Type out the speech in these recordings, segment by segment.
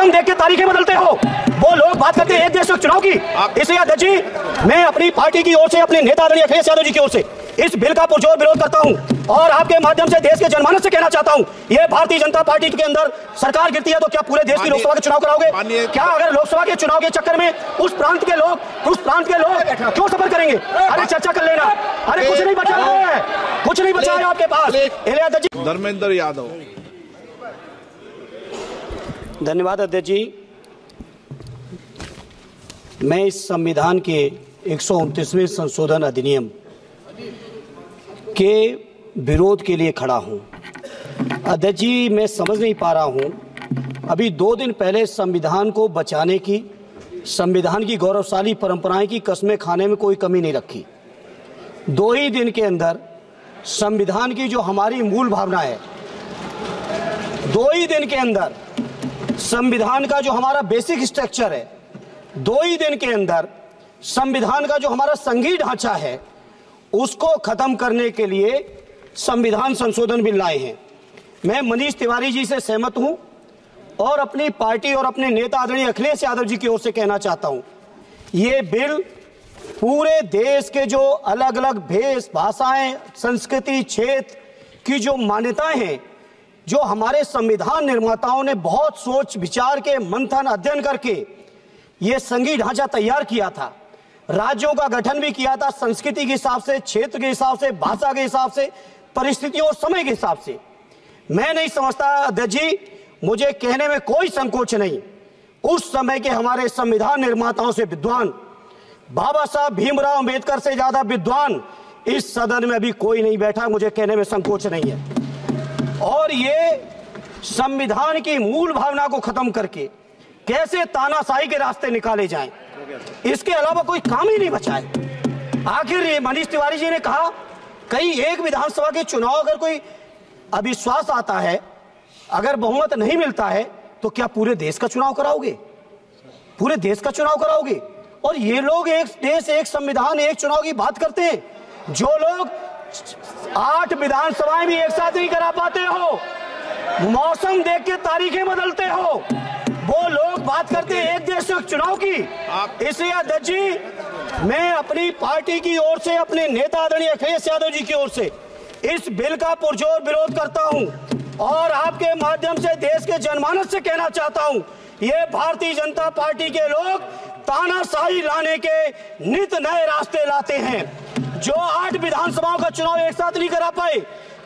मौसम देख के तारीखें बदलते हो। वो लोग बात करते हैं एक देश चुनाव की। इसलिए अध्यक्ष जी, मैं अपनी पार्टी की ओर से, अपने नेता आदरणीय अखिलेश यादव जी की ओर से इस बिल का पुरजोर विरोध करता हूं और आपके माध्यम से देश के जनमानस से कहना चाहता हूं, ये भारतीय जनता पार्टी के अंदर सरकार गिरती है तो क्या पूरे देश की लोकसभा के चुनाव कराओगे? क्या अगर लोकसभा के चुनाव के चक्कर में उस प्रांत के लोग क्यों सफर करेंगे? अरे चर्चा कर लेना। अरे कुछ नहीं बचा है, कुछ नहीं बचा है आपके पास। धर्मेंद्र यादव। धन्यवाद अध्यक्ष जी। मैं इस संविधान के 129वें संशोधन अधिनियम के विरोध के लिए खड़ा हूं। अध्यक्ष जी, मैं समझ नहीं पा रहा हूं, अभी 2 दिन पहले संविधान को बचाने की, संविधान की गौरवशाली परंपराएं की कस्में खाने में कोई कमी नहीं रखी। 2 ही दिन के अंदर संविधान की जो हमारी मूल भावना है, 2 ही दिन के अंदर संविधान का जो हमारा बेसिक स्ट्रक्चर है, 2 ही दिन के अंदर संविधान का जो हमारा संघीय ढांचा है, उसको खत्म करने के लिए संविधान संशोधन बिल लाए हैं। मैं मनीष तिवारी जी से सहमत हूं और अपनी पार्टी और अपने नेता आदरणीय अखिलेश यादव जी की ओर से कहना चाहता हूं, ये बिल पूरे देश के जो अलग अलग भेष, भाषाएं, संस्कृति, क्षेत्र की जो मान्यताएं हैं, जो हमारे संविधान निर्माताओं ने बहुत सोच विचार के मंथन अध्ययन करके ये संघीय ढांचा तैयार किया था, राज्यों का गठन भी किया था, संस्कृति के हिसाब से, क्षेत्र के हिसाब से, भाषा के हिसाब से, परिस्थितियों और समय के हिसाब से। मैं नहीं समझता अध्यक्ष जी, मुझे कहने में कोई संकोच नहीं, उस समय के हमारे संविधान निर्माताओं से विद्वान, बाबा साहब भीमराव अंबेडकर से ज्यादा विद्वान इस सदन में अभी कोई नहीं बैठा, मुझे कहने में संकोच नहीं है। और ये संविधान की मूल भावना को खत्म करके कैसे तानाशाही के रास्ते निकाले जाएं, इसके अलावा कोई काम ही नहीं बचा है। आखिर मनीष तिवारी जी ने कहा, कई एक विधानसभा के चुनाव अगर कोई अविश्वास आता है, अगर बहुमत नहीं मिलता है, तो क्या पूरे देश का चुनाव कराओगे? पूरे देश का चुनाव कराओगे? और ये लोग एक देश, एक संविधान, एक चुनाव की बात करते हैं। जो लोग 8 विधानसभाएं भी एक साथ नहीं करा पाते हो, मौसम देख के तारीखें बदलते हो, वो लोग बात करते हैं एक देश चुनाव की। इसलिए अध्यक्ष जी, मैं अपनी पार्टी की ओर से, अपने नेता आदरणीय अखिलेश यादव जी की ओर से इस बिल का पुरजोर विरोध करता हूं और आपके माध्यम से देश के जनमानस से कहना चाहता हूं, ये भारतीय जनता पार्टी के लोग तानाशाही लाने के नित नए रास्ते लाते हैं। जो 8 विधानसभाओं का चुनाव एक साथ नहीं करा पाए,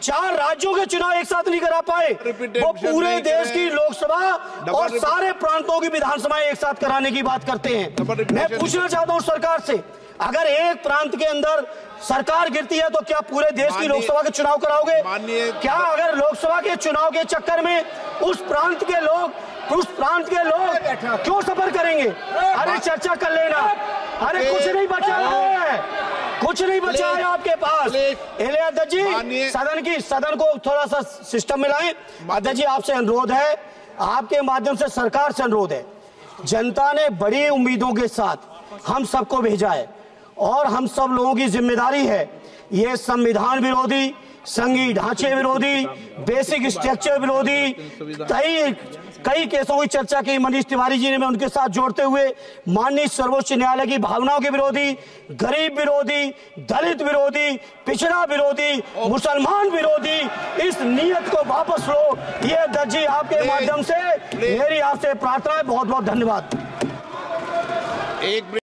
4 राज्यों के चुनाव एक साथ नहीं करा पाए, वो पूरे देश की लोकसभा और सारे प्रांतों की विधानसभाएं एक साथ कराने की बात करते हैं। मैं पूछना चाहता हूं सरकार से, अगर एक प्रांत के अंदर सरकार गिरती है तो क्या पूरे देश की लोकसभा के चुनाव कराओगे? क्या अगर लोकसभा के चुनाव के चक्कर में उस प्रांत के लोग क्यों सफर करेंगे? अरे चर्चा कर लेना। अरे कुछ नहीं बचा है, कुछ नहीं बचा है आपके पास। अध्यक्ष जी, सदन को थोड़ा सा सिस्टम में लाएं। अध्यक्ष जी, आपसे अनुरोध है, आपके माध्यम से सरकार से अनुरोध है, जनता ने बड़ी उम्मीदों के साथ हम सबको भेजा है और हम सब लोगों की जिम्मेदारी है, ये संविधान विरोधी, संघीय ढांचे विरोधी, बेसिक स्ट्रक्चर विरोधी कई केसों की चर्चा की मनीष तिवारी जी ने, मैं उनके साथ जोड़ते हुए माननीय सर्वोच्च न्यायालय की भावनाओं के विरोधी, गरीब विरोधी, दलित विरोधी, पिछड़ा विरोधी, मुसलमान विरोधी, इस नीयत को वापस लो। ये अध्यक्ष जी, आपके माध्यम से मेरी आपसे प्रार्थना है। बहुत बहुत धन्यवाद।